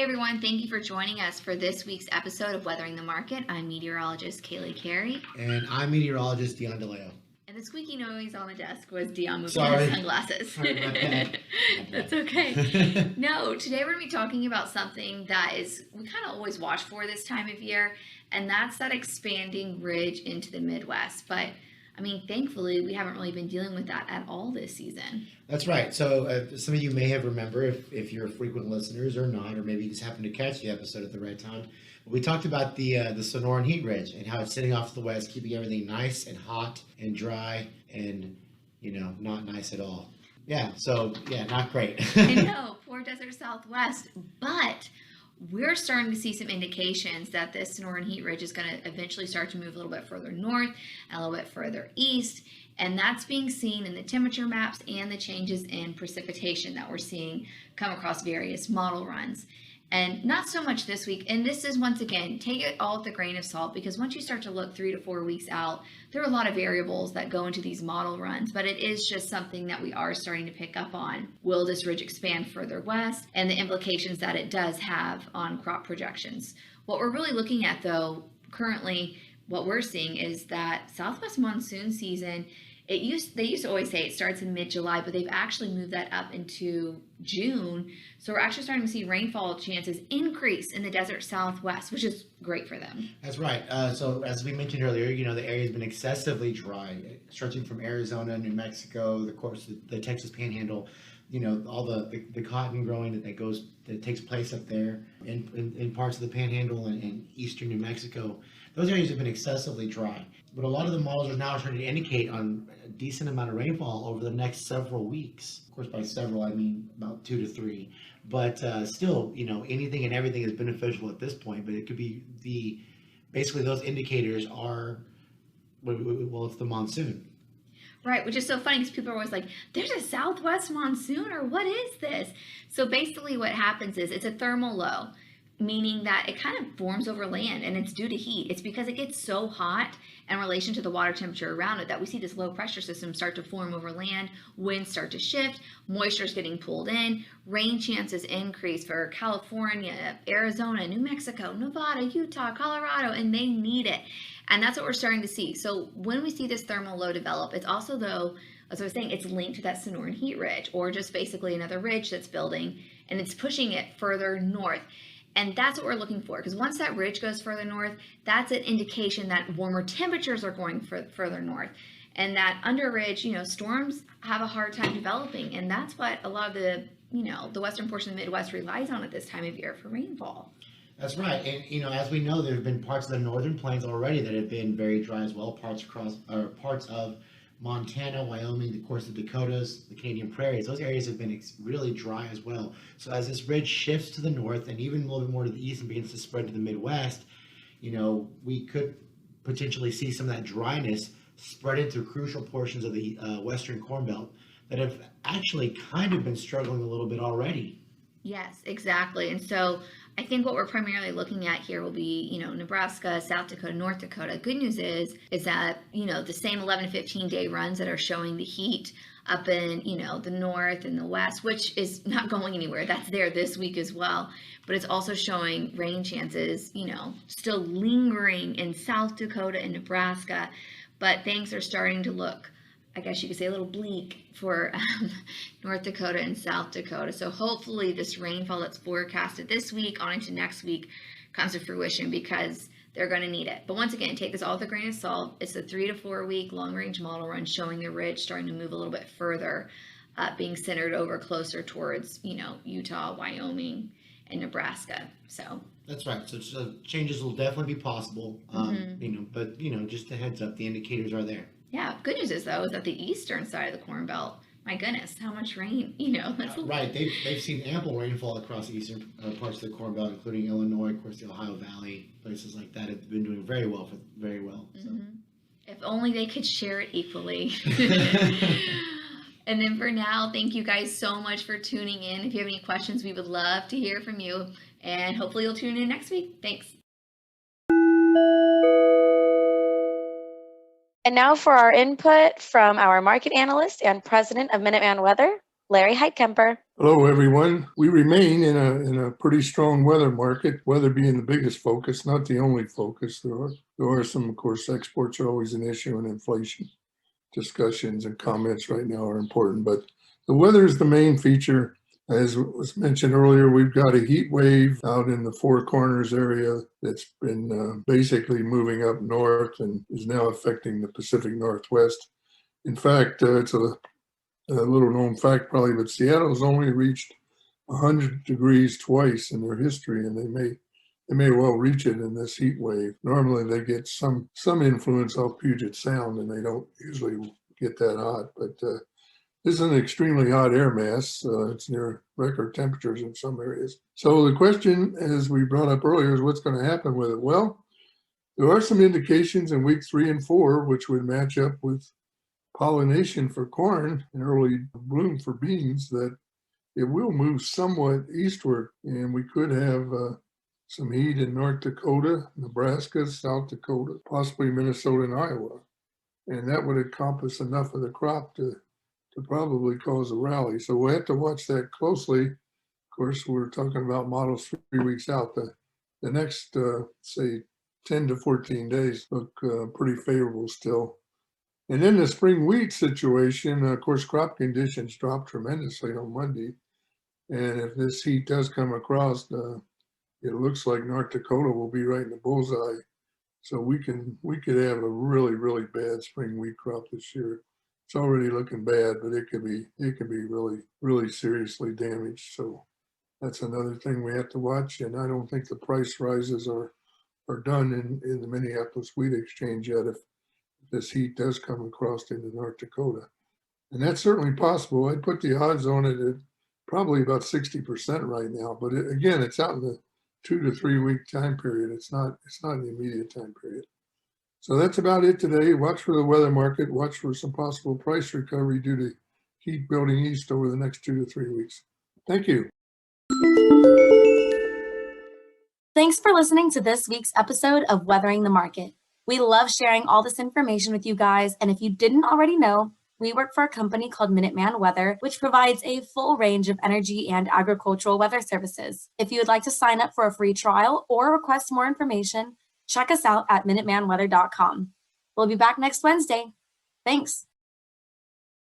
Hey everyone, thank you for joining us for this week's episode of Weathering the Market. I'm meteorologist Kailey Carey. And I'm meteorologist Dion. And the squeaky noise on the desk was Dion moving Sorry. his sunglasses. Sorry, my bad. That's okay. No, today we're going to be talking about something that we kind of always watch for this time of year, and that's that expanding ridge into the Midwest. But thankfully, we haven't really been dealing with that at all this season. That's right. So some of you may have remembered, if you're frequent listeners or not, or maybe you just happened to catch the episode at the right time. We talked about the Sonoran heat ridge and how it's sitting off to the west, keeping everything nice and hot and dry and, not nice at all. Not great. I know, poor desert Southwest, but we're starting to see some indications that this Sonoran heat ridge is going to eventually start to move a little bit further north and a little bit further east. And that's being seen in the temperature maps and the changes in precipitation that we're seeing come across various model runs. And not so much this week. And this is, once again, take it all with a grain of salt, because once you start to look 3 to 4 weeks out, there are a lot of variables that go into these model runs, but it is just something that we are starting to pick up on. Will this ridge expand further west, and the implications that it does have on crop projections? What we're really looking at, though, currently, what we're seeing is that Southwest monsoon season, they used to always say it starts in mid-July, but they've actually moved that up into June. So we're actually starting to see rainfall chances increase in the desert Southwest, which is great for them. That's right. So as we mentioned earlier, the area has been excessively dry, stretching from Arizona, New Mexico, the Texas Panhandle. All the cotton growing that takes place up there in parts of the Panhandle and eastern New Mexico. Those areas have been excessively dry. But a lot of the models are now starting to indicate on a decent amount of rainfall over the next several weeks. Of course, by several, I mean about 2 to 3. But still, anything and everything is beneficial at this point. But it could be basically those indicators are, it's the monsoon. Right, which is so funny because people are always like, there's a southwest monsoon, or what is this? So basically what happens is it's a thermal low, meaning that it kind of forms over land, and it's due to heat. It's because it gets so hot in relation to the water temperature around it that we see this low pressure system start to form over land, winds start to shift, moisture is getting pulled in, rain chances increase for California, Arizona, New Mexico, Nevada, Utah, Colorado, and they need it. And that's what we're starting to see. So when we see this thermal low develop, it's also, though, as I was saying, it's linked to that Sonoran heat ridge, or just basically another ridge that's building, and it's pushing it further north. And that's what we're looking for, because once that ridge goes further north, that's an indication that warmer temperatures are going further north. And that under ridge, storms have a hard time developing. And that's what a lot of the western portion of the Midwest relies on at this time of year for rainfall. That's right. And, as we know, there have been parts of the northern plains already that have been very dry as well, parts of Montana, Wyoming, of course, the Dakotas, the Canadian prairies. Those areas have been really dry as well. So as this ridge shifts to the north and even a little bit more to the east and begins to spread to the Midwest, we could potentially see some of that dryness spread into crucial portions of the western Corn Belt that have actually kind of been struggling a little bit already. Yes, exactly. And so I think what we're primarily looking at here will be, Nebraska, South Dakota, North Dakota. Good news is that, the same 11 to 15 day runs that are showing the heat up in, the north and the west, which is not going anywhere. That's there this week as well. But it's also showing rain chances, still lingering in South Dakota and Nebraska. But things are starting to look, I guess you could say, a little bleak for North Dakota and South Dakota. So hopefully this rainfall that's forecasted this week on into next week comes to fruition, because they're going to need it. But once again, take this all with a grain of salt. It's a 3 to 4 week long range model run showing the ridge starting to move a little bit further, being centered over closer towards, Utah, Wyoming, and Nebraska. So that's right. So changes will definitely be possible. But just a heads up, the indicators are there. Yeah, good news is, though, is that the eastern side of the Corn Belt, my goodness, how much rain, that's right. They've seen ample rainfall across the eastern parts of the Corn Belt, including Illinois, of course, the Ohio Valley, places like that have been doing very well. So. If only they could share it equally. And then for now, thank you guys so much for tuning in. If you have any questions, we would love to hear from you. And hopefully you'll tune in next week. Thanks. And now for our input from our market analyst and president of Minuteman Weather, Larry Heitkemper. Hello, everyone. We remain in a pretty strong weather market, weather being the biggest focus, not the only focus. There are some, of course, exports are always an issue, and inflation discussions and comments right now are important, but the weather is the main feature. As was mentioned earlier, we've got a heat wave out in the Four Corners area that's been basically moving up north and is now affecting the Pacific Northwest. In fact, it's a little known fact probably, but Seattle's only reached 100 degrees twice in their history, and they may well reach it in this heat wave. Normally they get some influence off Puget Sound, and they don't usually get that hot, but this is an extremely hot air mass. It's near record temperatures in some areas. So the question, as we brought up earlier, is what's going to happen with it? Well, there are some indications in week 3 and 4, which would match up with pollination for corn and early bloom for beans, that it will move somewhat eastward, and we could have some heat in North Dakota, Nebraska, South Dakota, possibly Minnesota and Iowa. And that would encompass enough of the crop to probably cause a rally. So we'll have to watch that closely. Of course, we're talking about models 3 weeks out. The next, say, 10 to 14 days look pretty favorable still. And then the spring wheat situation, of course, crop conditions dropped tremendously on Monday. And if this heat does come across, it looks like North Dakota will be right in the bullseye. So we could have a really, really bad spring wheat crop this year. It's already looking bad, but it could be really, really seriously damaged. So that's another thing we have to watch. And I don't think the price rises are done in the Minneapolis Wheat Exchange yet if this heat does come across into North Dakota. And that's certainly possible. I'd put the odds on it at probably about 60% right now. But again, it's out in the 2 to 3 week time period. It's not an immediate time period. So that's about it today. Watch for the weather market. Watch for some possible price recovery due to heat building east over the next 2 to 3 weeks. Thank you. Thanks for listening to this week's episode of Weathering the Market. We love sharing all this information with you guys, and if you didn't already know, we work for a company called Minuteman Weather, which provides a full range of energy and agricultural weather services. If you would like to sign up for a free trial or request more information, check us out at minutemanweather.com. We'll be back next Wednesday. Thanks.